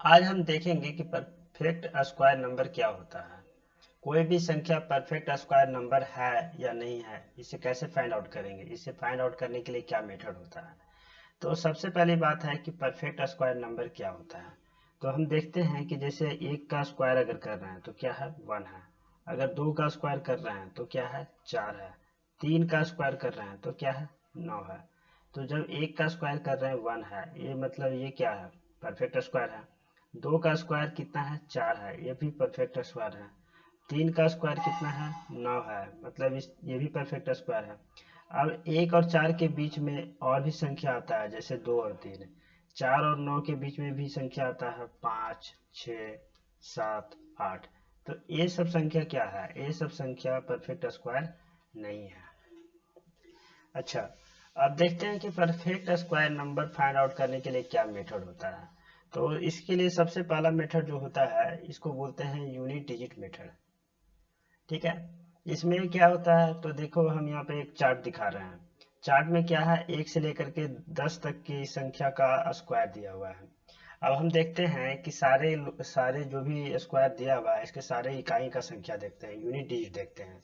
आज हम देखेंगे कि परफेक्ट स्क्वायर नंबर क्या होता है। कोई भी संख्या परफेक्ट स्क्वायर नंबर है या नहीं है, इसे कैसे फाइंड आउट करेंगे, इसे फाइंड आउट करने के लिए क्या मेथड होता है। तो सबसे पहली बात है कि परफेक्ट स्क्वायर नंबर क्या होता है। तो हम देखते हैं कि जैसे एक का स्क्वायर अगर कर रहे हैं तो क्या है, 1 है। अगर दो का स्क्वायर कर रहे हैं तो क्या है, 4 है। तीन का स्क्वायर कर रहे हैं तो क्या है, 9 है। तो जब एक का स्क्वायर कर रहे हैं 1 है, ये मतलब ये क्या है, परफेक्ट स्क्वायर है। दो का स्क्वायर कितना है, 4 है, ये भी परफेक्ट स्क्वायर है। तीन का स्क्वायर कितना है, 9 है, मतलब इस ये भी परफेक्ट स्क्वायर है। अब एक और चार के बीच में और भी संख्या आता है, जैसे दो और तीन। चार और नौ के बीच में भी संख्या आता है, 5, 6, 7, 8। तो ये सब संख्या क्या है, ये सब संख्या परफेक्ट स्क्वायर नहीं है। अच्छा, अब देखते हैं कि perfect square number find out करने के लिए क्या मेथड होता है। तो इसके लिए सबसे पहला मेथड जो होता है, इसको बोलते हैं यूनिट डिजिट मेथड। ठीक है। इसमें क्या होता है, तो देखो हम यहाँ पे एक चार्ट दिखा रहे हैं। चार्ट में क्या है, 1 से लेकर के 10 तक की संख्या का स्क्वायर दिया हुआ है। अब हम देखते हैं कि सारे सारे जो भी स्क्वायर दिया हुआ है, इसके सारे इकाई का संख्या देखते हैं, यूनिट डिजिट देखते हैं।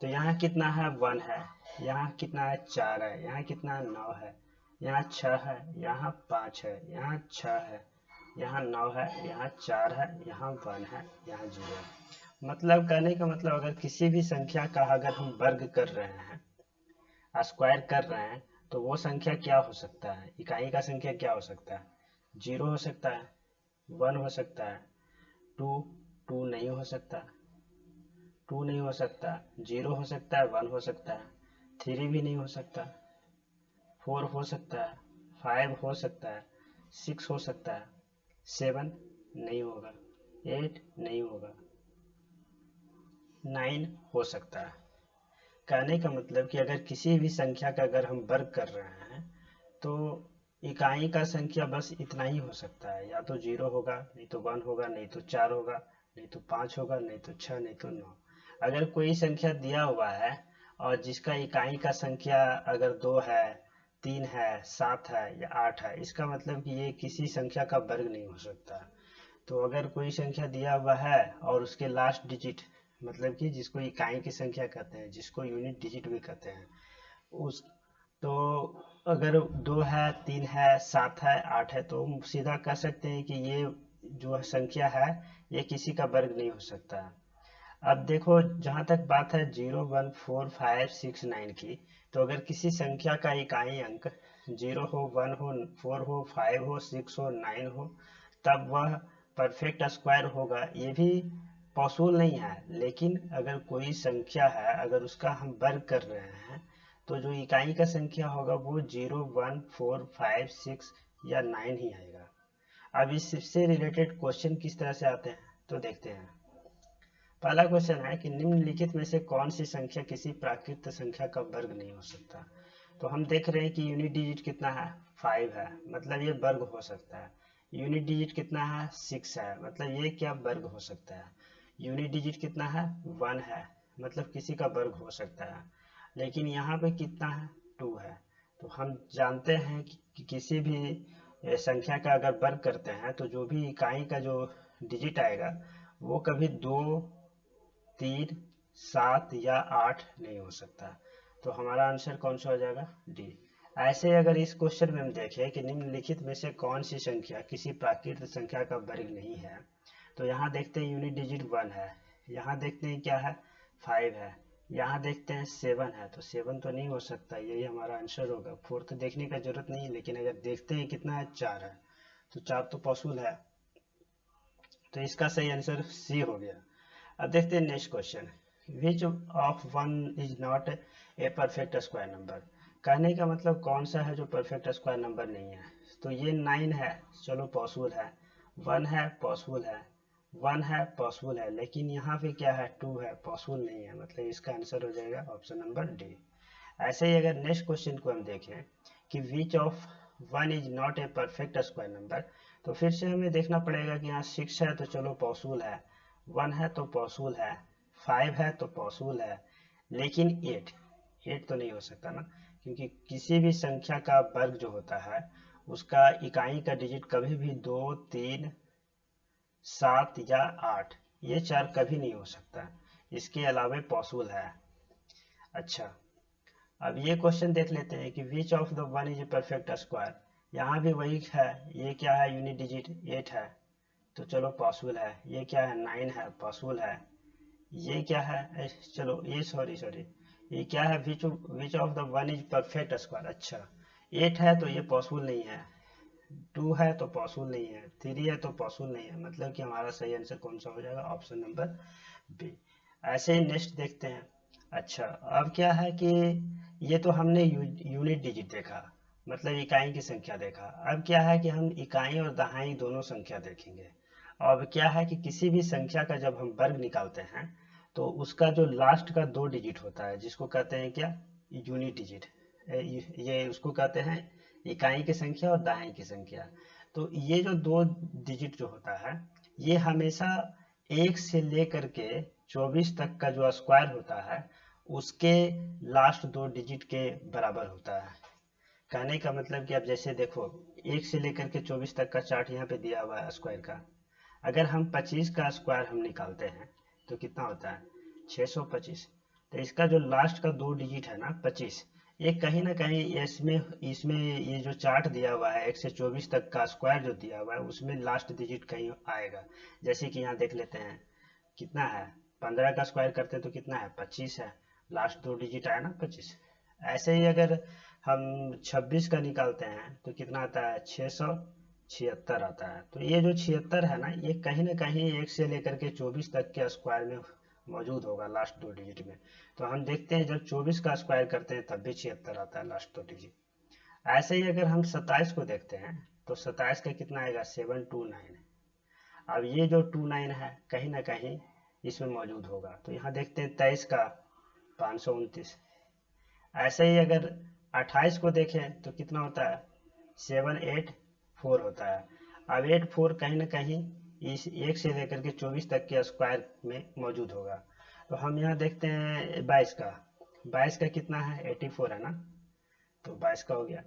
तो यहाँ कितना है, 1 है। यहाँ कितना है, 4 है। यहाँ कितना है, 9 है। यहाँ 6 है। यहाँ 5 है। यहाँ 6 है। यहाँ 9 है। यहाँ 4 है। यहाँ 1 है। यहाँ 0 है। मतलब कहने का मतलब, अगर किसी भी संख्या का अगर हम वर्ग कर रहे हैं, स्क्वायर कर रहे हैं, तो वो संख्या क्या हो सकता है, इकाई का संख्या क्या हो सकता है, 0 हो सकता है, 1 हो सकता है, 2 2 नहीं हो सकता, 2 नहीं हो सकता, 0 हो सकता है, 1 हो सकता है, 3 भी नहीं हो सकता, 4 हो सकता है, 5 हो सकता है, 6 हो सकता है, 7 नहीं होगा, 8 नहीं होगा, 9 हो सकता है। कहने का मतलब कि अगर किसी भी संख्या का अगर हम वर्ग कर रहे हैं, तो इकाई का संख्या बस इतना ही हो सकता है, या तो 0 होगा, नहीं तो 1 होगा, नहीं तो 4 होगा, नहीं तो 5 होगा, नहीं तो 6, नहीं तो 9। अगर कोई संख्या दिया हुआ है और जिसका इकाई का संख्या अगर 2 है, 3 है, 7 है या 8 है, इसका मतलब कि ये किसी संख्या का वर्ग नहीं हो सकता। तो अगर कोई संख्या दिया हुआ है और उसके लास्ट डिजिट, मतलब कि जिसको इकाई की संख्या कहते हैं, जिसको यूनिट डिजिट भी कहते हैं, उस तो अगर 2 है, 3 है, 7 है, 8 है, तो हम सीधा कह सकते हैं कि ये जो संख्या है, ये किसी का वर्ग नहीं हो सकता। अब देखो, जहां तक बात है 0, 1, 4, 5, 6, 9 की, तो अगर किसी संख्या का इकाई अंक 0 हो, 1 हो, 4 हो, 5 हो, 6 हो, 9 हो, तब वह परफेक्ट स्क्वायर होगा। ये भी पॉसिबल नहीं है, लेकिन अगर कोई संख्या है, अगर उसका हम वर्ग कर रहे हैं, तो जो इकाई का संख्या होगा वो 0, 1, 4, 5, 6 या 9 ही आएगा। अब इससे रिलेटेड क्वेश्चन किस तरह से आते हैं, तो देखते हैं। पहला क्वेश्चन है कि निम्नलिखित में से कौन सी संख्या किसी प्राकृत संख्या का वर्ग नहीं हो सकता। तो हम देख रहे हैं कि यूनिट डिजिट कितना है, 5 है, मतलब ये वर्ग हो सकता है। यूनिट डिजिट कितना है, 6 है, मतलब ये क्या वर्ग हो सकता है। यूनिट डिजिट कितना है, 1 है, मतलब किसी का वर्ग हो सकता है। लेकिन यहाँ पे कितना है, 2 है। तो हम जानते हैं कि किसी भी संख्या का अगर वर्ग करते हैं, तो जो भी इकाई का जो डिजिट आएगा, वो कभी 2, 3, 7 या 8 नहीं हो सकता। तो हमारा आंसर कौन सा हो जाएगा, डी। ऐसे अगर इस क्वेश्चन में हम देखें कि निम्नलिखित में से कौन सी संख्या किसी प्राकृत संख्या का वर्ग नहीं है, तो यहाँ देखते हैं यूनिट डिजिट 1 है। यहाँ देखते हैं क्या है, 5 है। यहाँ देखते हैं 7 है, तो 7 तो नहीं हो सकता, यही हमारा आंसर होगा। 4 तो देखने का जरूरत नहीं है, लेकिन अगर देखते हैं कितना है, 4 है, तो 4 तो पॉसिबल है। तो इसका सही आंसर सी हो गया। अब देखते हैं next question. Which of one is not a perfect square number. कहने का मतलब कौन सा है जो परफेक्ट स्क्वायर नंबर नहीं है। तो ये 9 है, चलो पॉसिबल है। 1 है, पॉसिबल है। 1 है, पॉसिबल है, लेकिन यहाँ पे क्या है, 2 है, पॉसिबल नहीं है, मतलब इसका आंसर हो जाएगा ऑप्शन नंबर डी। ऐसे ही अगर नेक्स्ट क्वेश्चन को हम देखें कि which of one is not a perfect square number, तो फिर से हमें देखना पड़ेगा कि यहाँ 6 है तो चलो पॉसिबल है, 1 है तो पॉसिबल है, 5 है तो पॉसिबल है, लेकिन 8 तो नहीं हो सकता ना, क्योंकि किसी भी संख्या का वर्ग जो होता है, उसका इकाई का डिजिट कभी भी 2, 3 7 या 8, ये 4 कभी नहीं हो सकता, इसके अलावा पॉसिबल है। अच्छा, अब ये क्वेश्चन देख लेते हैं कि which of the one is perfect square. यहाँ भी वही है, ये क्या है, यूनिट डिजिट 8 है, तो चलो पॉसिबल है। ये क्या है, 9 है, पॉसिबल है। ये क्या है, चलो ये सॉरी ये क्या है, which of the one is perfect square. अच्छा, 8 है तो ये पॉसिबल नहीं है, 2 है तो पॉसिबल नहीं है, 3 है तो पॉसिबल नहीं है, मतलब कि हमारा सही आंसर कौन सा हो जाएगा, ऑप्शन नंबर बी। ऐसे ही नेक्स्ट देखते हैं। अच्छा, अब क्या है कि ये तो हमने यूनिट डिजिट देखा, मतलब इकाई की संख्या देखा। अब क्या है कि हम इकाई और दहाई दोनों संख्या देखेंगे। अब क्या है कि किसी भी संख्या का जब हम वर्ग निकालते हैं तो उसका जो लास्ट का 2 डिजिट होता है, जिसको कहते हैं क्या, यूनिट डिजिट, ये उसको कहते हैं इकाई की संख्या और दहाई की संख्या। तो ये जो 2 डिजिट जो होता है, ये हमेशा 1 से लेकर के 24 तक का जो स्क्वायर होता है उसके लास्ट 2 डिजिट के बराबर होता है। कहने का मतलब कि अब जैसे देखो, 1 से लेकर के 24 तक का चार्ट यहाँ पे दिया हुआ है स्क्वायर का। अगर हम 25 का स्क्वायर हम निकालते हैं तो कितना होता है, 625। तो इसका जो लास्ट का 2 डिजिट है ना 25, ये कहीं ना कहीं इसमें इसमें ये जो चार्ट दिया हुआ है 1 से 24 तक का स्क्वायर जो दिया हुआ है उसमें लास्ट डिजिट कहीं आएगा। जैसे कि यहाँ देख लेते हैं कितना है, 15 का स्क्वायर करते हैं तो कितना है, 25 है, लास्ट 2 डिजिट आया ना 25। ऐसे ही अगर हम 26 का निकालते हैं तो कितना आता है, 676 आता है। तो ये जो 76 है ना, ये कहीं ना कहीं 1 से लेकर के 24 तक के स्क्वायर में मौजूद होगा लास्ट 2 डिजिट में। तो हम देखते हैं जब 24 का स्क्वायर करते हैं तब भी 76 आता है लास्ट 2 डिजिट। ऐसे ही अगर हम 27 को देखते हैं तो 27 का कितना आएगा, 729। अब ये जो 29 है कहीं ना कहीं इसमें मौजूद होगा। तो यहाँ देखते हैं 23 का 529। ऐसे ही अगर 28 को देखें तो कितना होता है, 784 होता है। अब 84 कहीं ना कहीं इस 1 से लेकर के 24 तक के स्क्वायर में मौजूद होगा। तो हम यहाँ देखते हैं 22 का कितना है, 84 है ना, तो 22 का हो गया।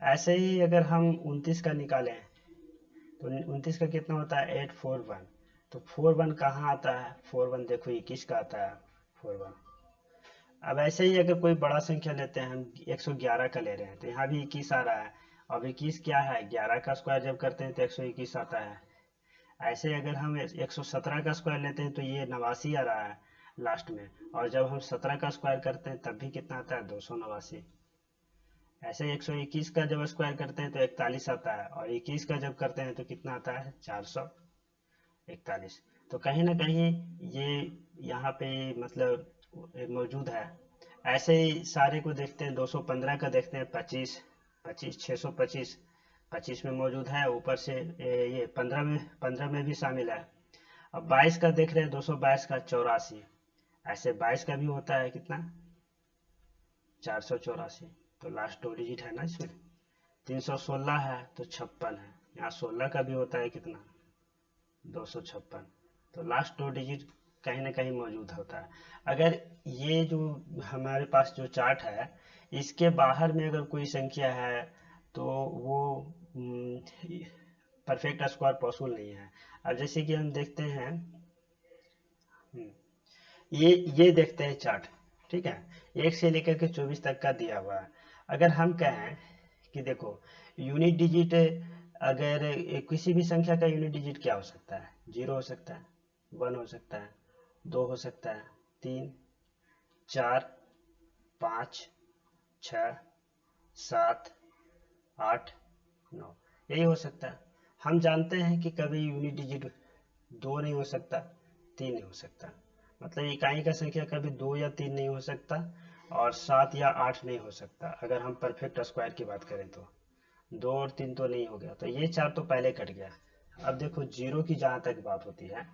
ऐसे ही अगर हम 29 का निकालें तो 29 का कितना होता है, 841। तो 41 कहाँ आता है, 41 देखो 21 का आता है 41। अब ऐसे ही अगर कोई बड़ा संख्या लेते हैं, हम 111 का ले रहे हैं तो यहाँ भी 21 आ रहा है। अब 21 क्या है, 11 का स्क्वायर जब करते हैं तो 121 आता है। ऐसे अगर हम 117 का स्क्वायर लेते हैं तो ये 89 आ रहा है लास्ट में, और जब हम 17 का स्क्वायर करते हैं तब भी कितना आता है, 289। ऐसे 121 का जब स्क्वायर करते हैं तो 41 आता है, और 21 का जब करते हैं तो कितना आता है, 441। तो कहीं ना कहीं ये यहाँ पे मतलब मौजूद है। ऐसे ही सारे को देखते हैं, 215 का देखते हैं, 25 में मौजूद है, ऊपर से ये 15 में भी शामिल है। अब 22 का देख रहे हैं, 222 का 84। ऐसे 22 का भी होता है कितना, 484। तो लास्ट 2 डिजिट है ना इसमें। 316 है तो 56 है, यहाँ 16 का भी होता है कितना, 256। तो लास्ट 2 डिजिट कहीं ना कहीं मौजूद होता है। अगर ये जो हमारे पास जो चार्ट है इसके बाहर में अगर कोई संख्या है तो वो परफेक्ट स्क्वायर पॉसिबल नहीं है। अब जैसे कि हम देखते हैं, ये देखते हैं चार्ट, ठीक है, 1 से लेकर के 24 तक का दिया हुआ है। अगर हम कहें कि देखो यूनिट डिजिट, अगर किसी भी संख्या का यूनिट डिजिट क्या हो सकता है, 0 हो सकता है, 1 हो सकता है, 2 हो सकता है, 3, 4, 5, 6, 7, 8, 9, यही हो सकता है। हम जानते हैं कि कभी यूनिट डिजिट 2 नहीं हो सकता, 3 नहीं हो सकता, मतलब इकाई का संख्या कभी 2 या 3 नहीं हो सकता, और 7 या 8 नहीं हो सकता। अगर हम परफेक्ट स्क्वायर की बात करें तो 2 और 3 तो नहीं हो गया, तो ये 4 तो पहले कट गया। अब देखो जीरो की जहाँ तक बात होती है,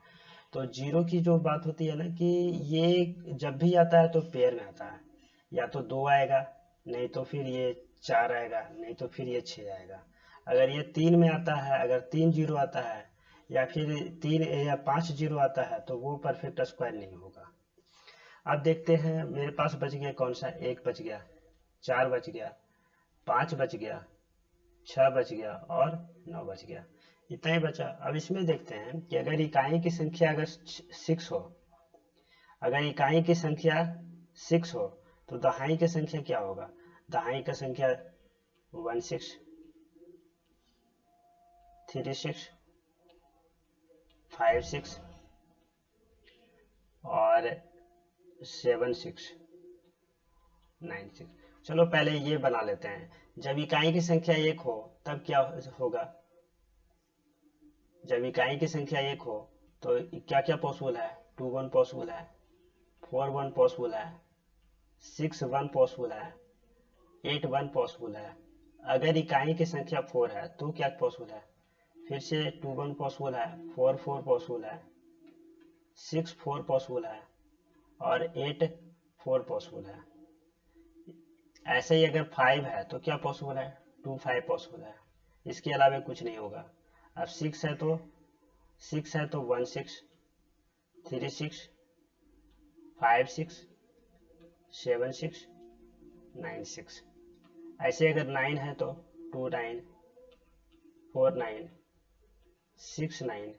तो जीरो की जो बात होती है ना कि ये जब भी आता है तो पेयर में आता है, या तो 2 आएगा, नहीं तो फिर ये 4 आएगा, नहीं तो फिर ये 6 आएगा। अगर ये 3 में आता है, अगर 3 जीरो आता है, या फिर 3 या 5 जीरो आता है, तो वो परफेक्ट स्क्वायर नहीं होगा। अब देखते हैं, मेरे पास बच गया कौन सा, 1 बच गया, 4 बच गया, 5 बच गया, 6 बच गया और 9 बच गया। इतना ही बचा। अब इसमें देखते हैं कि अगर इकाई की संख्या अगर 6 हो, अगर इकाई की संख्या 6 हो तो दहाई की संख्या क्या होगा? दहाई का संख्या 16, 36, 56 और 76, 96। चलो पहले ये बना लेते हैं। जब इकाई की संख्या 1 हो तब क्या होगा? जब इकाई की संख्या 1 हो तो क्या क्या पॉसिबल है? 2 1 पॉसिबल है, 4 1 पॉसिबल है, 6 1 पॉसिबल है, 8 1 पॉसिबल है। अगर इकाई की संख्या 4 है तो क्या पॉसिबल है? फिर से 2 1 पॉसिबल है, 4 4 पॉसिबल है, 6 4 पॉसिबल है और 8 4 पॉसिबल है। ऐसे ही अगर 5 है तो क्या पॉसिबल है? 2 5 पॉसिबल है। इसके अलावा कुछ नहीं होगा। अब 6 है तो 1 6, 3 6, 5 6, 7 6, 9 6। ऐसे अगर 9 है तो 2 9, 4 9, 6 9,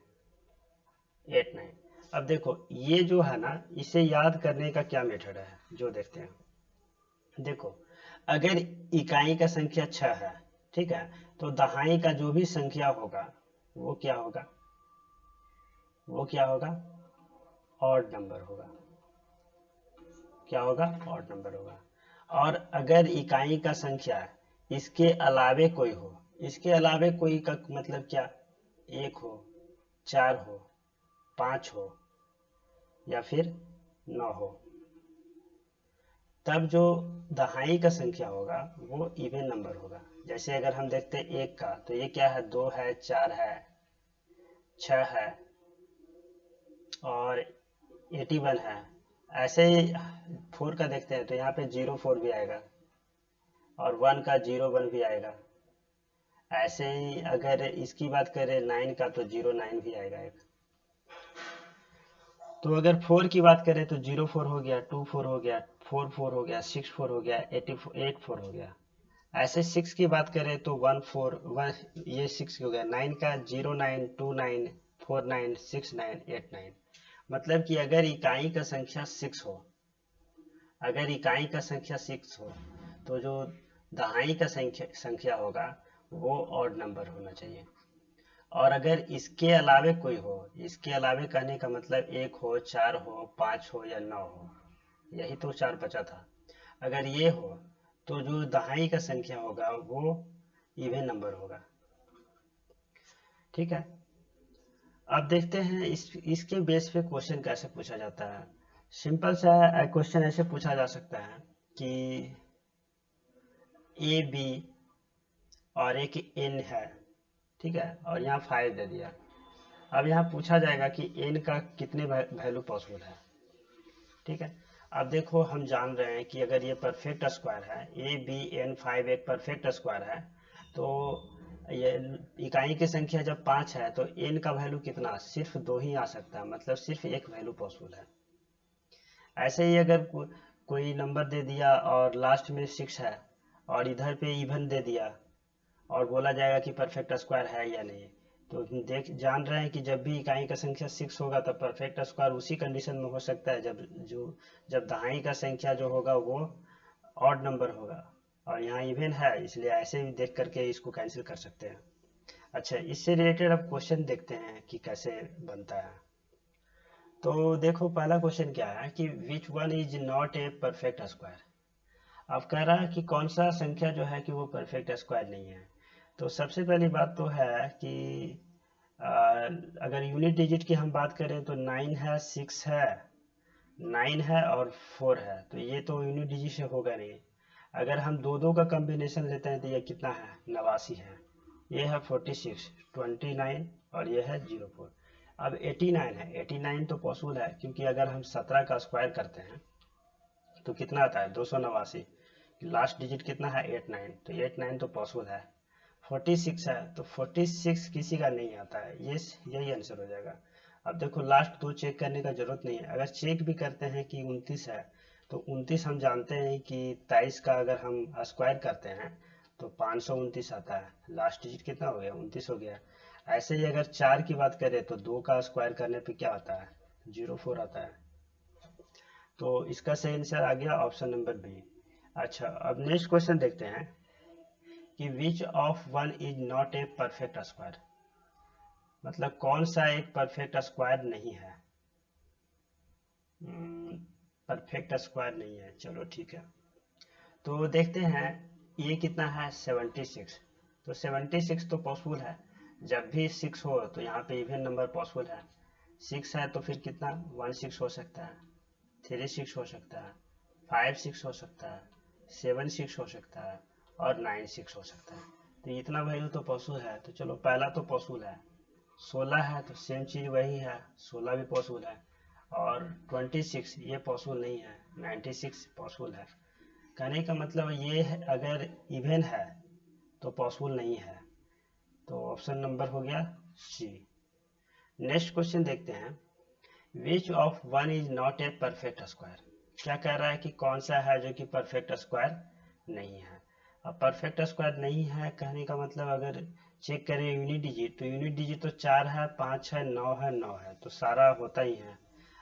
8 9। अब देखो ये जो है ना, इसे याद करने का क्या मेथड है जो देखते हैं। देखो अगर इकाई का संख्या 6 है, ठीक है, तो दहाई का जो भी संख्या होगा वो क्या होगा? वो क्या होगा? ऑड नंबर होगा। क्या होगा? ऑड नंबर होगा। और अगर इकाई का संख्या इसके अलावे कोई हो, इसके अलावे कोई का मतलब क्या? 1 हो, 4 हो, 5 हो या फिर 9 हो, तब जो दहाई का संख्या होगा वो इवन नंबर होगा। जैसे अगर हम देखते हैं 1 का, तो ये क्या है? 2 है, 4 है, 6 है और 81 है। ऐसे ही 4 का देखते हैं तो यहाँ पे 04 भी आएगा और 1 का 01 भी आएगा। ऐसे ही अगर इसकी बात करें 9 का तो 09 भी आएगा एक। तो अगर 4 की बात करें तो 04 हो गया, 24 हो गया, 44 हो गया, 64 हो गया, 84 हो गया। ऐसे 6 की बात करें तो 14 1, ये 6 हो गया। 9 का 09 29 49 69 89। मतलब कि अगर इकाई का संख्या 6 हो, अगर इकाई का संख्या 6 हो तो जो दहाई का संख्या होगा वो ऑड नंबर होना चाहिए। और अगर इसके अलावे कोई हो, इसके अलावे कहने का मतलब 1 हो, 4 हो, 5 हो या 9 हो, यही तो 4 बचा था। अगर ये हो तो जो दहाई का संख्या होगा वो इवन नंबर होगा। ठीक है। अब देखते हैं इसके बेस पे क्वेश्चन कैसे पूछा जाता है। सिंपल सा क्वेश्चन ऐसे पूछा जा सकता है कि ए बी और एक एन है, ठीक है, और यहाँ 5 दे दिया। अब यहाँ पूछा जाएगा कि एन का कितने वैल्यू पॉसिबल है। ठीक है। अब देखो हम जान रहे हैं कि अगर ये परफेक्ट स्क्वायर है, ए बी एन 5 एक परफेक्ट स्क्वायर है, तो ये इकाई की संख्या जब 5 है तो एन का वैल्यू कितना? सिर्फ 2 ही आ सकता है, मतलब सिर्फ एक वैल्यू पॉसिबल है। ऐसे ही अगर कोई नंबर दे दिया और लास्ट में 6 है और इधर पे इवन दे दिया और बोला जाएगा कि परफेक्ट स्क्वायर है या नहीं, तो देख जान रहे हैं कि जब भी इकाई का संख्या 6 होगा तब परफेक्ट स्क्वायर उसी कंडीशन में हो सकता है जब दहाई का संख्या जो होगा वो ऑड नंबर होगा। और यहाँ इवन है, इसलिए ऐसे भी देख करके इसको कैंसिल कर सकते हैं। अच्छा, इससे रिलेटेड अब क्वेश्चन देखते हैं कि कैसे बनता है। तो देखो पहला क्वेश्चन क्या है कि which one is not a perfect square. अब कह रहा है कि कौन सा संख्या जो है कि वो परफेक्ट स्क्वायर नहीं है। तो सबसे पहली बात तो है कि अगर यूनिट डिजिट की हम बात करें तो 9 है, 6 है, 9 है और 4 है, तो ये तो यूनिट डिजिट से होगा नहीं। अगर हम दो दो का कॉम्बिनेशन लेते हैं तो ये कितना है? 89 है। ये है 46, 29 और ये है 04। अब 89 है, 89 तो पॉसिबल है क्योंकि अगर हम 17 का स्क्वायर करते हैं तो कितना आता है? 289। लास्ट डिजिट कितना है? 89, तो 89 तो पॉसिबल है। 46 है तो 46 किसी का नहीं आता है, ये यही आंसर हो जाएगा। अब देखो लास्ट दो चेक करने का जरूरत नहीं है। अगर चेक भी करते हैं कि 29 है तो 29 हम जानते हैं कि 23 का अगर हम स्क्वायर करते हैं तो 529 आता है। लास्ट डिजिट कितना हो गया? 29 हो गया। ऐसे ही अगर 4 की बात करें तो 2 का स्क्वायर करने पे क्या आता है, 04 आता है। तो इसका सही आंसर आ गया ऑप्शन नंबर बी। अच्छा, अब नेक्स्ट क्वेश्चन देखते हैं कि which of one is not a perfect square, मतलब कौन सा एक परफेक्ट स्क्वायर नहीं है। परफेक्ट स्क्वायर नहीं है, चलो ठीक है। तो देखते हैं ये कितना है 76। तो 76 तो पॉसिबल है, जब भी 6 हो तो यहाँ पे इवन नंबर पॉसिबल है। 6 है तो फिर कितना 16 हो सकता है, 36 हो सकता है, 56 हो सकता है, 76 हो सकता है और 96 हो सकता है। तो इतना वैल्यू तो पॉसिबल है। तो चलो पहला तो पॉसिबल है, 16 है तो सेम चीज़ वही है, 16 भी पॉसिबल है। और 26 ये पॉसिबल नहीं है, 96 पॉसिबल है। कहने का मतलब ये है अगर इवन है तो पॉसिबल नहीं है। तो ऑप्शन नंबर हो गया सी। नेक्स्ट क्वेश्चन देखते हैं, which of one is not a perfect square. क्या कह रहा है कि कौन सा है जो कि परफेक्ट स्क्वायर नहीं है। अब परफेक्ट स्क्वायर नहीं है कहने का मतलब अगर चेक करें यूनिट डिजिट, तो यूनिट डिजिट तो 4 है, 5 है, 9 है, 9 है, तो सारा होता ही है।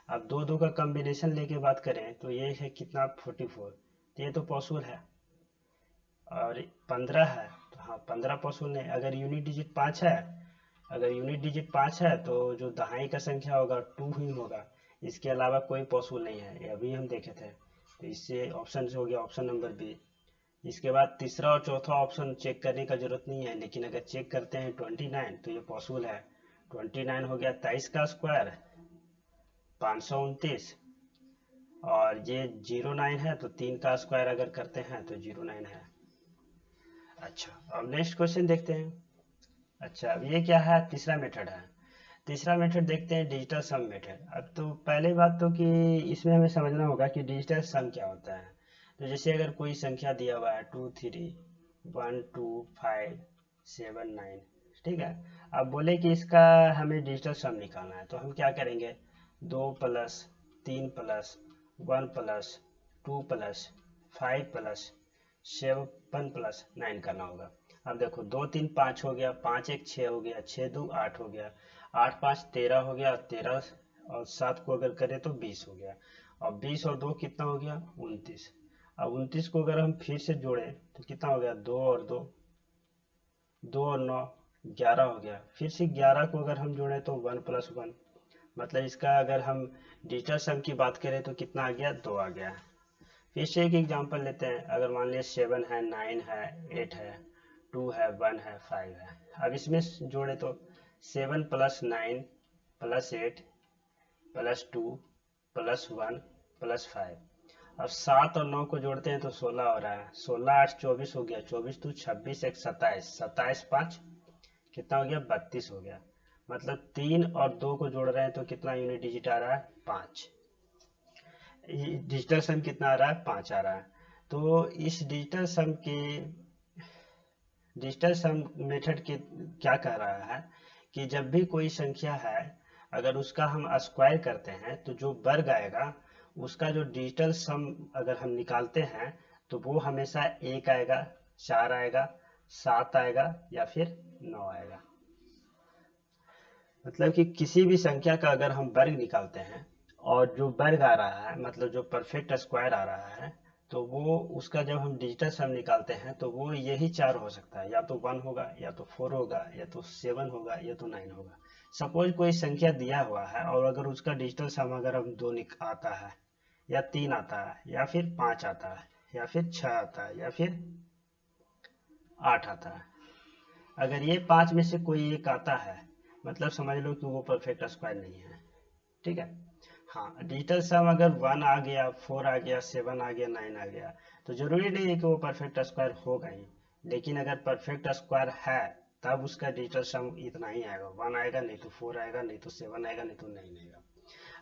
अब दो दो का कॉम्बिनेशन लेके बात करें तो ये है कितना 44, तो ये तो पॉसिबल है। और 15 है तो हाँ 15 पॉसिबल नहीं। अगर यूनिट डिजिट 5 है, अगर यूनिट डिजिट 5 है तो जो दहाई का संख्या होगा 2 ही होगा, इसके अलावा कोई पॉसिबल नहीं है, ये अभी हम देखे थे। तो इससे ऑप्शन हो गया ऑप्शन नंबर बी। इसके बाद तीसरा और चौथा ऑप्शन चेक करने का जरूरत नहीं है, लेकिन अगर चेक करते हैं 29 तो ये पॉसिबल है। 29 हो गया 23 का स्क्वायर 529, और ये 09 है तो 3 का स्क्वायर अगर करते हैं तो 09 है। अच्छा, अब नेक्स्ट क्वेश्चन देखते हैं। अच्छा, अब ये क्या है, तीसरा मेथड है। तीसरा मेथड देखते हैं डिजिटल सम मेथड। अब तो पहले बात तो कि इसमें हमें समझना होगा कि डिजिटल सम क्या होता है। तो जैसे अगर कोई संख्या दिया हुआ है 2 3 1 2 5 7 9, ठीक है। अब बोले कि इसका हमें डिजिटल सम निकालना है, तो हम क्या करेंगे, 2 plus 3 plus 1 plus 2 plus 5 plus 7 plus 9 करना होगा। अब देखो 2 3 5 हो गया, 5 1 6 हो गया, 6 2 8 हो गया, 8 5 13 हो गया, 13 और 7 को अगर करें तो 20 हो गया, और 20 और 2 कितना हो गया 29। अब 29 को अगर हम फिर से जोड़े तो कितना हो गया, 2 और 2 2 और 9 11 हो गया। फिर से 11 को अगर हम जोड़े तो 1 प्लस 1, मतलब इसका अगर हम डिजिटल सम की बात करें तो कितना आ गया, 2 आ गया। फिर से एक एग्जांपल लेते हैं, अगर मान लिया 7 है, 9 है, 8 है, 2 है, 1 है, 5 है। अब इसमें जोड़े तो 7 plus 9 plus 8 plus 2 plus 1 plus 5। अब 7 और 9 को जोड़ते हैं तो 16 हो रहा है, 16 8 24 हो गया, 24 2 26 1 27, 27 5 कितना हो गया 32 हो गया। मतलब 3 और 2 को जोड़ रहे हैं तो कितना यूनिट डिजिट आ रहा है 5। डिजिटल सम कितना आ रहा है 5 आ रहा है। तो इस डिजिटल सम मेथड के क्या कह रहा है कि जब भी कोई संख्या है अगर उसका हम स्क्वायर करते हैं तो जो वर्ग आएगा उसका जो डिजिटल सम अगर हम निकालते हैं तो वो हमेशा 1 आएगा, 4 आएगा, 7 आएगा या फिर 9 आएगा। मतलब कि किसी भी संख्या का अगर हम वर्ग निकालते हैं और जो वर्ग आ रहा है मतलब जो परफेक्ट स्क्वायर आ रहा है, तो वो उसका जब हम डिजिटल सम निकालते हैं तो वो यही 4 हो सकता है, या तो 1 होगा, या तो 4 होगा, या तो 7 होगा, या तो 9 होगा। सपोज कोई संख्या दिया हुआ है और अगर उसका डिजिटल सम अगर हम 2 आता है, या 3 आता है, या फिर 5 आता है, या फिर 6 आता है, या फिर 8 आता है। अगर ये 5 में से कोई एक आता है मतलब समझ लो कि वो परफेक्ट स्क्वायर नहीं है, ठीक है। हाँ, डिजिटल सम अगर 1 आ गया, 4 आ गया, 7 आ गया, 9 आ गया, तो जरूरी नहीं है कि वो परफेक्ट स्क्वायर होगा ही। लेकिन अगर परफेक्ट स्क्वायर है तब उसका डिजिटल सम इतना ही आएगा, 1 आएगा, नहीं तो 4 आएगा, नहीं तो 7 आएगा, नहीं तो 9 आएगा।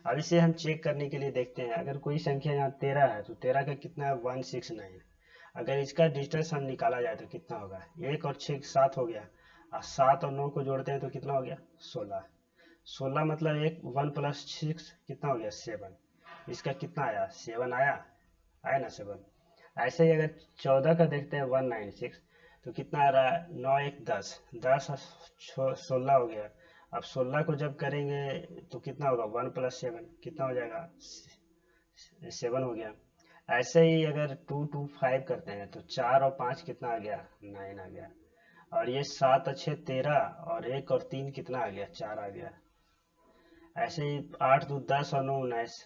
अब इसे हम चेक करने के लिए देखते हैं, अगर कोई संख्या यहाँ 13 है तो 13 का कितना है 169। अगर इसका डिजिटल सम निकाला जाए तो कितना होगा, 1 और 6 7 हो गया, और 7 और 9 को जोड़ते हैं तो कितना हो गया 16। 16 मतलब एक 1 प्लस 6 कितना हो गया 7। इसका कितना आया 7 आया, आया ना 7। ऐसे ही अगर 14 का देखते हैं 196, तो कितना आ रहा है, 9 एक 10, 10 और 16 हो गया। अब 16 को जब करेंगे तो कितना होगा, 1 + 7 कितना हो जाएगा, 7 हो गया। ऐसे ही अगर 2 2 5 करते हैं तो 4 और 5 कितना आ गया, 9 आ गया। और ये 7 और 6 13, और 1 और 3 कितना आ गया, 4 आ गया। ऐसे ही 8 2 10 और 9 19,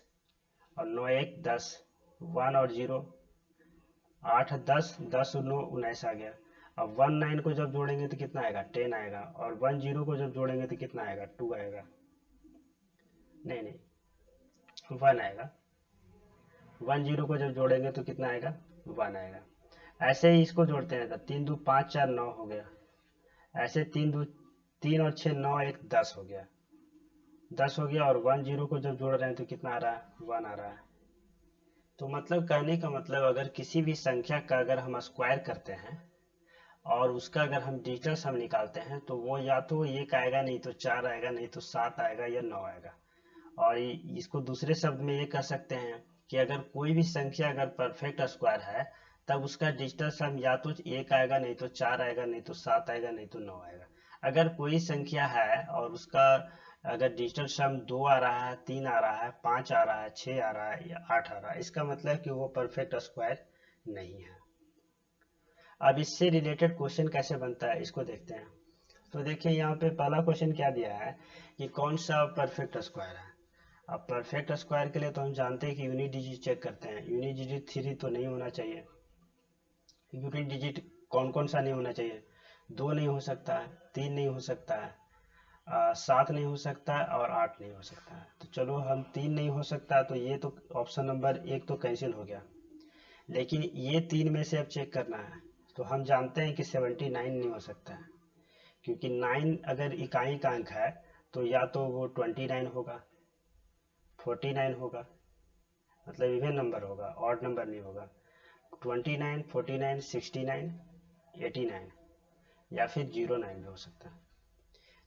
और 9 1 10, 1 और 0, 8 10, 10 और 9 19 आ गया। अब 1 9 को जब जोड़ेंगे तो कितना आएगा, 10 आएगा। और 1 0 को जब जोड़ेंगे तो कितना आएगा, 2 आएगा। नहीं नहीं, 1 आएगा। 1 0 को जब जोड़ेंगे तो कितना आएगा, 1 आएगा। ऐसे ही इसको जोड़ते हैं तो 3 2 5 4 9 हो गया। ऐसे 3 और 6 9 1 10 हो गया, 10 हो गया। और 1 0 को जब जोड़ रहे हैं तो कितना आ रहा है, 1 आ रहा है। तो मतलब कहने का मतलब, अगर किसी भी संख्या का अगर हम स्क्वायर करते हैं और उसका अगर हम डिजिटल सम निकालते हैं तो वो या तो 1 आएगा, नहीं तो 4 आएगा, नहीं तो 7 आएगा, या 9 आएगा। और इसको दूसरे शब्द में ये कह सकते हैं कि अगर कोई भी संख्या अगर परफेक्ट स्क्वायर है तब उसका डिजिटल सम या तो 1 आएगा, नहीं तो 4 आएगा, नहीं तो 7 आएगा, नहीं तो 9 आएगा। अगर कोई संख्या है और उसका अगर डिजिटल सम 2 आ रहा है, 3 आ रहा है, 5 आ रहा है, 6 आ रहा है, या 8 आ रहा है, इसका मतलब कि वो परफेक्ट स्क्वायर नहीं है। अब इससे रिलेटेड क्वेश्चन कैसे बनता है इसको देखते हैं। तो देखिए यहाँ पे पहला क्वेश्चन क्या दिया है कि कौन सा परफेक्ट स्क्वायर है। अब परफेक्ट स्क्वायर के लिए तो हम जानते हैं कि यूनिट डिजिट चेक करते हैं। यूनिट डिजिट 3 तो नहीं होना चाहिए। यूनिट डिजिट कौन कौन सा नहीं होना चाहिए, 2 नहीं हो सकता है, 3 नहीं हो सकता है, 7 नहीं हो सकता है, और 8 नहीं हो सकता है। तो चलो हम 3 नहीं हो सकता, तो ये तो ऑप्शन नंबर 1 तो कैंसिल हो गया। लेकिन ये 3 में से अब चेक करना है। तो हम जानते हैं कि 79 नहीं हो सकता है, क्योंकि 9 अगर इकाई का अंक है तो या तो वो 29 होगा, 49 होगा, मतलब इवन नंबर होगा, ऑड नंबर नहीं होगा। 29 49 69 89, या फिर 09 भी हो सकता है।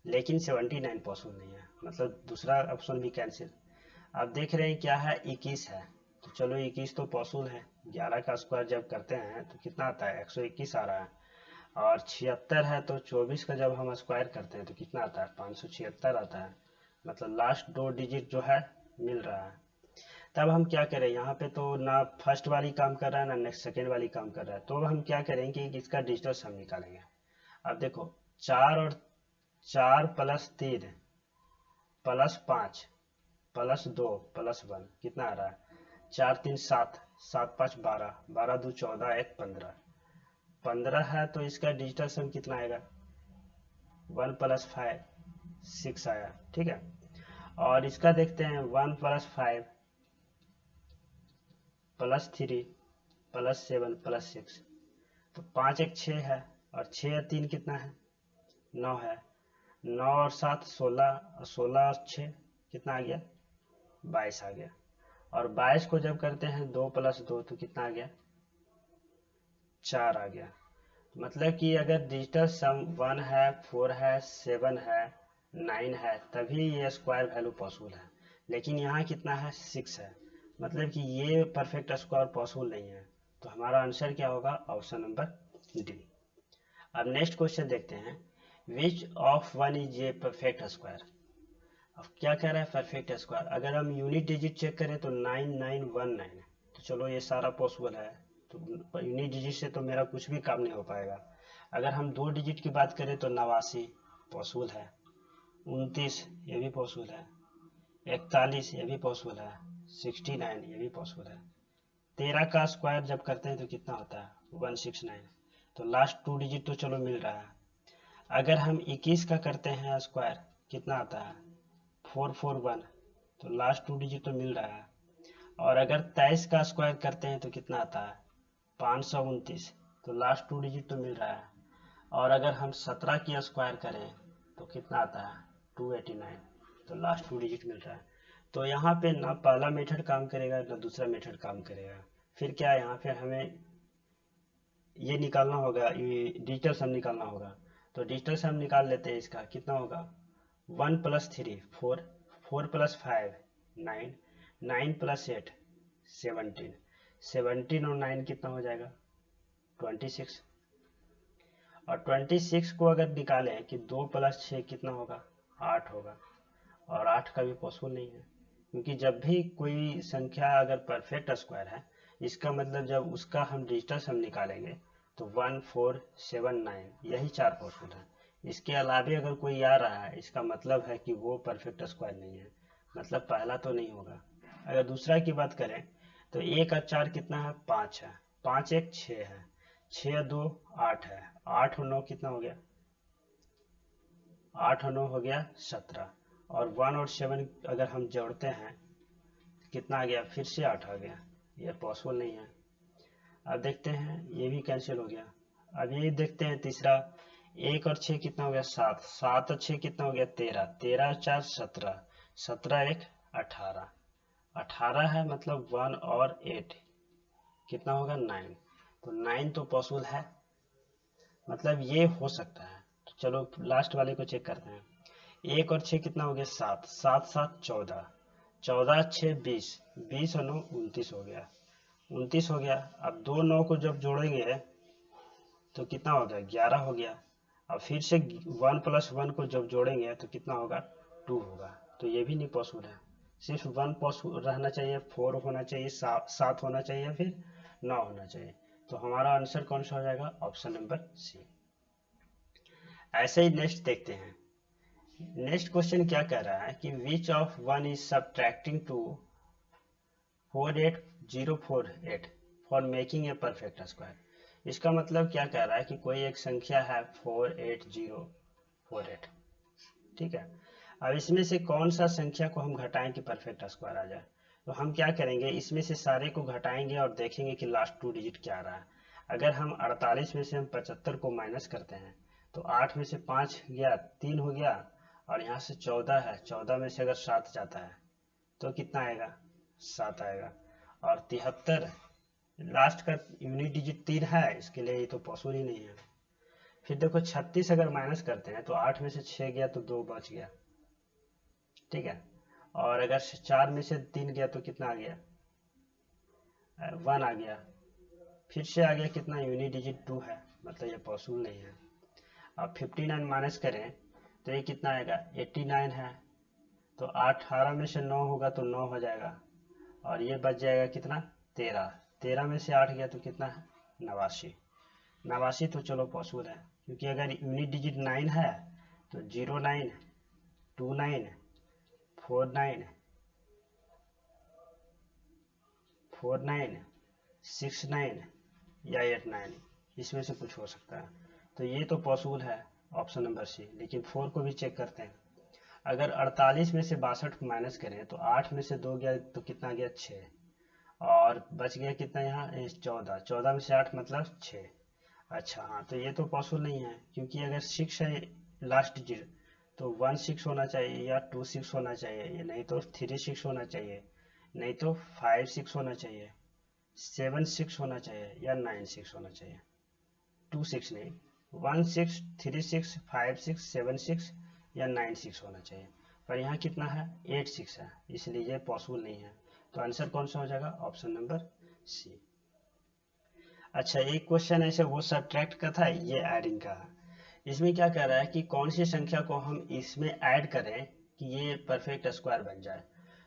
लेकिन 79 पॉसिबल नहीं है, मतलब दूसरा ऑप्शन भी कैंसिल। अब देख रहे हैं क्या है, 21 है। तो चलो 21 तो पॉसिबल है। 11 का स्क्वायर जब करते हैं तो कितना आता है, 121 आ रहा है। और 76 है तो 24 का जब हम स्क्वायर करते हैं तो कितना आता है, 576 आता है। मतलब लास्ट 2 डिजिट जो है मिल रहा है। तब हम क्या करें, यहाँ पे तो ना फर्स्ट वाली काम कर रहा है ना नेक्स्ट सेकेंड वाली काम कर रहा है। तो हम क्या करेंगे कि इसका डिजिटल सम निकालेंगे। अब देखो, 4 प्लस 3 प्लस 5 प्लस 2 प्लस 1 कितना आ रहा है, 4 3 7, 7 5 12, 12 2 14, 1 15, 15 है। तो इसका डिजिटल सम कितना आएगा, 1 + 5 6 आया, ठीक है। और इसका देखते हैं, 1 + 5 + 3 + 7 + 6, तो 5 1 6 है, और 6 और 3 कितना है, 9 है। 9 और 7 16, और 16 और 6 कितना आ गया, 22 आ गया। और 22 को जब करते हैं 2 + 2 तो कितना आ गया, 4 आ गया। मतलब कि अगर डिजिटल सम 1 है, 4 है, 7 है, 9 है, तभी ये स्क्वायर वैल्यू पॉसिबल है। लेकिन यहाँ कितना है, 6 है। मतलब कि ये परफेक्ट स्क्वायर पॉसिबल नहीं है। तो हमारा आंसर क्या होगा, ऑप्शन नंबर डी। अब नेक्स्ट क्वेश्चन देखते हैं, which of one is a perfect square. अब क्या कह रहा है, परफेक्ट स्क्वायर। अगर हम यूनिट डिजिट चेक करें तो 9919 है। तो चलो ये सारा पॉसिबल है, तो यूनिट डिजिट से तो मेरा कुछ भी काम नहीं हो पाएगा। अगर हम 2 डिजिट की बात करें तो 89 पॉसिबल है, 29 ये भी पॉसिबल है, 41 ये भी पॉसिबल है, 69 ये भी पॉसिबल है। 13 का स्क्वायर जब करते हैं तो कितना होता है, 169। तो लास्ट 2 डिजिट तो चलो मिल रहा है। अगर हम 21 का करते हैं स्क्वायर, कितना आता है, 441, तो लास्ट 2 डिजिट तो मिल रहा है। और अगर 23 का स्क्वायर करते हैं तो कितना आता है, 529, तो लास्ट 2 डिजिट तो मिल रहा है। और अगर हम 17 की स्क्वायर करें तो कितना आता है, 289, तो लास्ट 2 डिजिट मिल रहा है। तो यहाँ पे ना पहला मेथड काम करेगा ना दूसरा मेथड काम करेगा। फिर क्या है, यहाँ पे हमें ये निकालना होगा, ये डिजिटल सम निकालना होगा। तो डिजिटल सम निकाल लेते हैं। इसका कितना होगा, 1 + 3 4, 4 + 5 9, 9 + 8 17, 17 और 9 कितना हो जाएगा, 26। और 26 को अगर निकालें कि 2 + 6 कितना होगा, 8 होगा, और 8 का भी पॉसिबल नहीं है, क्योंकि जब भी कोई संख्या अगर परफेक्ट स्क्वायर है, इसका मतलब जब उसका हम डिजिटल सम निकालेंगे तो 1, 4, 7, 9 यही 4 पॉसिबल है। इसके अलावा अगर कोई आ रहा है, इसका मतलब है कि वो परफेक्ट स्क्वायर नहीं है, मतलब पहला तो नहीं होगा। अगर दूसरा की बात करें तो 1 और 4 कितना है, 5 है, 5 1 6 है, 6 और 2 8 है, 8 और 9 कितना हो गया, 8 और 9 हो गया 17, और 1 और 7 अगर हम जोड़ते हैं तो कितना आ गया, फिर से 8 आ गया, ये पॉसिबल नहीं है। अब देखते हैं ये भी कैंसिल हो गया। अब ये देखते हैं तीसरा, 1 और 6 कितना हो गया, 7, 7 और 6 कितना हो गया, 13, 13 और 4 17, 17 1 18, 18 है, मतलब 1 और 8 कितना होगा, 9, तो 9 तो पॉसिबल है, मतलब ये हो सकता है। तो चलो लास्ट वाले को चेक करते हैं। 1 और 6 कितना हो गया, 7, 7 7 14, 14 6 20, 20 और 9 29 हो गया, 29 हो गया। अब 2 9 को जब जोड़ेंगे तो कितना हो गया, 11 हो गया। अब फिर से 1 + 1 को जब जोड़ेंगे तो कितना होगा, 2 होगा, तो ये भी नहीं पॉसिबल है। सिर्फ 1 पॉसिबल रहना चाहिए, 4 होना चाहिए, 7 होना चाहिए, फिर 9 होना चाहिए। तो हमारा आंसर कौन सा हो जाएगा, ऑप्शन नंबर सी। ऐसे ही नेक्स्ट देखते हैं। नेक्स्ट क्वेश्चन क्या कह रहा है कि which of one is subtracting to 48048 for making a perfect square. इसका मतलब क्या कह रहा है कि कोई एक संख्या है 48048, ठीक है। अब इसमें से कौन सा संख्या को हम घटाएं कि परफेक्ट स्क्वायर आ जाए। तो हम क्या करेंगे, इसमें से सारे को घटाएंगे और देखेंगे कि लास्ट 2 डिजिट क्या आ रहा है। अगर हम 48 में से हम 75 को माइनस करते हैं तो 8 में से 5 गया, 3 हो गया, और यहाँ से 14 है, 14 में से अगर 7 जाता है तो कितना आएगा, 7 आएगा। और 73 लास्ट का यूनिट डिजिट 3 है, इसके लिए ये तो पॉसिबल ही नहीं है। फिर देखो 36 अगर माइनस करते हैं तो 8 में से 6 गया तो 2 बच गया, ठीक है। और अगर 4 में से 3 गया तो कितना आ गया, 1 आ गया। फिर से आ गया कितना, यूनिट डिजिट 2 है, मतलब ये पॉसिबल नहीं है। अब 59 माइनस करें तो ये कितना आएगा, 89 है, तो 18 में से 9 होगा तो 9 हो जाएगा, और ये बच जाएगा कितना, 13, 13 में से 8 गया तो कितना है, 89, 89 तो चलो पॉसिबल है, क्योंकि अगर यूनिट डिजिट 9 है तो 09 29 49 49 69 या 89, इसमें से कुछ हो सकता है। तो ये तो पॉसिबल है, ऑप्शन नंबर सी। लेकिन 4 को भी चेक करते हैं। अगर 48 में से 62 माइनस करें तो 8 में से 2 गया तो कितना गया, 6, और बच गया कितना यहाँ, 14, 14 में से 8 मतलब 6। अच्छा हाँ, तो ये तो पॉसिबल नहीं है, क्योंकि अगर 6 है लास्ट डिजिट तो 16 होना चाहिए या 26 होना चाहिए, नहीं तो 36 होना चाहिए, नहीं तो 56 होना चाहिए, 76 होना चाहिए, या 96 होना चाहिए। 26 नहीं, 16 36 56 76 या 96 होना चाहिए। पर यहाँ कितना है, 86 है, इसलिए ये पॉसिबल नहीं है। तो आंसर कौन सा हो जाएगा, ऑप्शन नंबर सी। अच्छा, एक क्वेश्चन ऐसे वो सब्ट्रैक्ट का था, ये एडिंग का। इसमें क्या कह रहा है कि कौन सी संख्या को हम इसमें ऐड करें कि ये परफेक्ट स्क्वायर बन जाए।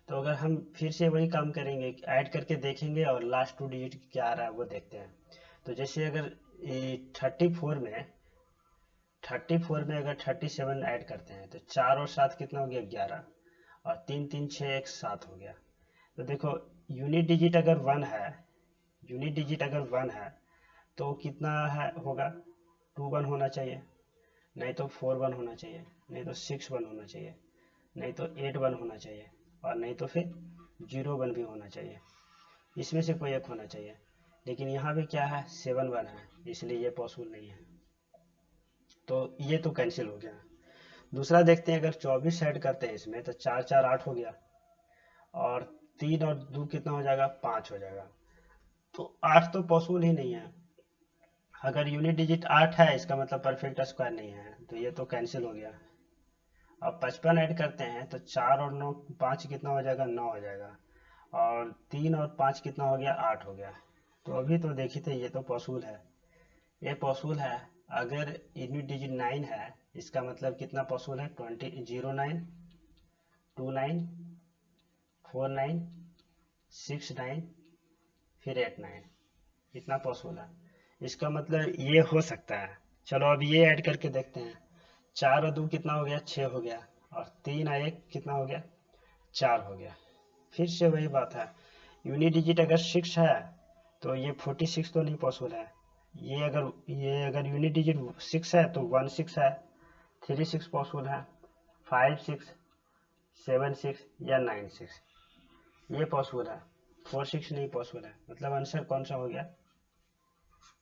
तो अगर हम फिर से वही काम करेंगे, ऐड करके देखेंगे और लास्ट 2 डिजिट क्या आ रहा है वो देखते हैं। तो जैसे अगर 34 में अगर 37 ऐड करते हैं तो 4 और 7 कितना हो गया, 11, और 3 3 6 1 7 हो गया। तो देखो यूनिट डिजिट अगर 1 है, यूनिट डिजिट अगर 1 है तो कितना है होगा, 2 1 होना चाहिए, नहीं तो 4 1 होना चाहिए, नहीं तो 6 1 होना चाहिए, नहीं तो 8 1 होना चाहिए, और नहीं तो फिर 0 1 भी होना चाहिए। इसमें से कोई एक होना चाहिए। लेकिन यहाँ पे क्या है, 7 1 है, इसलिए ये पॉसिबल नहीं है, तो ये तो कैंसिल हो गया। दूसरा देखते हैं, अगर 24 ऐड करते हैं इसमें तो 4 4 8 हो गया, और 3 और 2 कितना हो जाएगा, 5 हो जाएगा। तो 8 तो पॉसिबल ही नहीं है। अगर यूनिट डिजिट 8 है, इसका मतलब परफेक्ट स्क्वायर नहीं है, तो ये तो कैंसिल हो गया। अब 55 ऐड करते हैं तो 4 और 9 5 कितना हो जाएगा, 9 हो जाएगा, और 3 और 5 कितना हो गया, 8 हो गया। तो अभी तो देखी थे, ये तो पॉसिबल है, ये पॉसिबल है। अगर यूनिट डिजिट 9 है, इसका मतलब कितना पॉसिबल है? 09, 29, 49, 69, फिर 89, इतना पॉसिबल है। इसका मतलब ये हो सकता है। चलो अब ये ऐड करके देखते हैं। 4 और 2 कितना हो गया? 6 हो गया। और 3 और 1 कितना हो गया? 4 हो गया। फिर से वही बात है, यूनिट डिजिट अगर 6 है तो ये 46 तो नहीं पॉसिबल है। ये अगर यूनिट डिजिट 6 है तो 16 है, 36 पॉसिबल है, 56, 76 या 96 ये पॉसिबल है। 46 नहीं पॉसिबल है। मतलब आंसर कौन सा हो गया?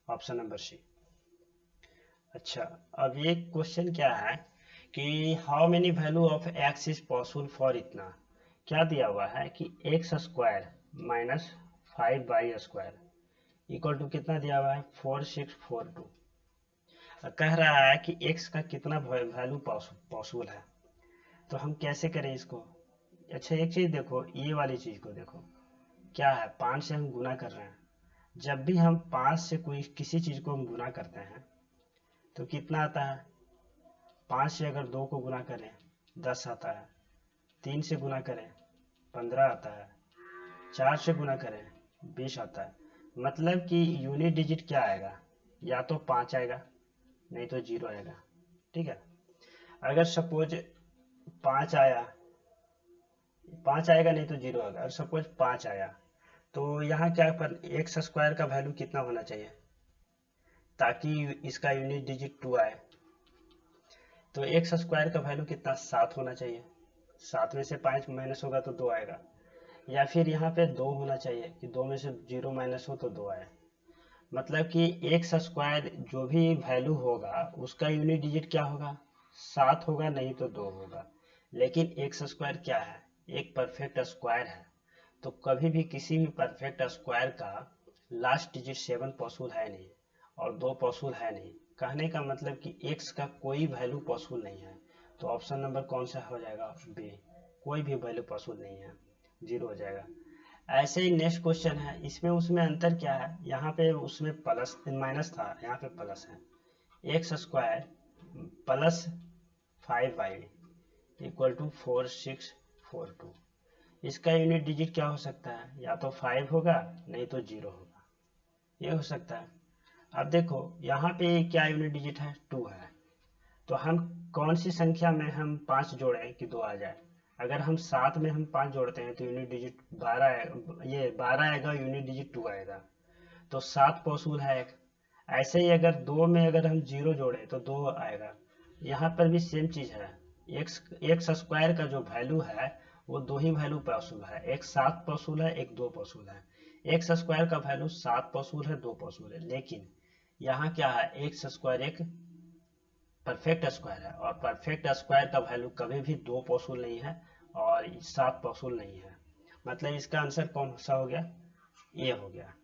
Option number C. अच्छा, अब ये क्वेश्चन क्या है कि how many value of x is possible for इतना। क्या दिया हुआ है कि x square minus 5y² equal to कितना दिया हुआ है? 4642। कह रहा है कि x का कितना वैल्यू पॉसिबल है। तो हम कैसे करें इसको? अच्छा, एक चीज देखो, ये वाली चीज को देखो, क्या है? 5 से हम गुना कर रहे हैं। जब भी हम 5 से कोई किसी चीज को हम गुना करते हैं तो कितना आता है? 5 से अगर 2 को गुना करें 10 आता है, 3 से गुना करें 15 आता है, 4 से गुना करें 20 आता है। मतलब कि यूनिट डिजिट क्या आएगा? या तो 5 आएगा, नहीं तो 0 आएगा। ठीक है। अगर सपोज 5 आया, 5 आएगा नहीं तो 0 आएगा। अगर सपोज 5 आया तो यहाँ क्या पर एक्स स्क्वायर का वैल्यू कितना होना चाहिए ताकि इसका यूनिट डिजिट 2 आए? तो एक्स स्क्वायर का वैल्यू कितना? 7 होना चाहिए। 7 में से 5 माइनस होगा तो 2 आएगा। या फिर यहाँ पे 2 होना चाहिए कि 2 में से 0 माइनस हो तो 2 आए। मतलब कि एक्स स्क्वायर जो भी वैल्यू होगा उसका यूनिट डिजिट क्या होगा? 7 होगा, नहीं तो 2 होगा। लेकिन एक्स स्क्वायर क्या है? एक परफेक्ट स्क्वायर है। तो कभी भी किसी भी परफेक्ट स्क्वायर का लास्ट डिजिट 7 पॉसिबल है नहीं और 2 पॉसिबल है नहीं। कहने का मतलब कि x का कोई वैल्यू पॉसिबल नहीं है। तो ऑप्शन नंबर कौन सा हो जाएगा? बी। कोई भी वैल्यू पॉसिबल नहीं है, 0 हो जाएगा। ऐसे ही नेक्स्ट क्वेश्चन है, इसमें उसमें अंतर क्या है? यहाँ पे उसमें प्लस माइनस था, यहाँ पे प्लस है। X square plus 5y equal to 4642। इसका यूनिट डिजिट क्या हो सकता है? या तो 5 होगा, नहीं तो 0 होगा। ये हो सकता है। अब देखो यहाँ पे क्या यूनिट डिजिट है? 2 है। तो हम कौन सी संख्या में हम 5 जोड़ें कि 2 आ जाए? अगर हम 7 में हम 5 जोड़ते हैं तो यूनिट डिजिट 12 आएगा, ये 12 आएगा, यूनिट डिजिट 2 आएगा। तो 7 पॉसिबल है एक। ऐसे ही अगर 2 में अगर हम 0 जोड़े तो 2 आएगा। यहाँ पर भी सेम चीज है। एक्स स्क्वायर का जो वैल्यू है वो 2 ही वैल्यू पॉसिबल है, एक 7 पॉसिबल है, एक 2 पॉसिबल है। एक्स स्क्वायर का वैल्यू 7 पॉसिबल है, 2 पॉसिबल है। लेकिन यहाँ क्या है? एक्स स्क्वायर एक परफेक्ट स्क्वायर है और परफेक्ट स्क्वायर का वैल्यू कभी भी 2 पॉसिबल नहीं है और 7 पॉसिबल नहीं है। मतलब इसका आंसर कौन सा हो गया? ये हो गया।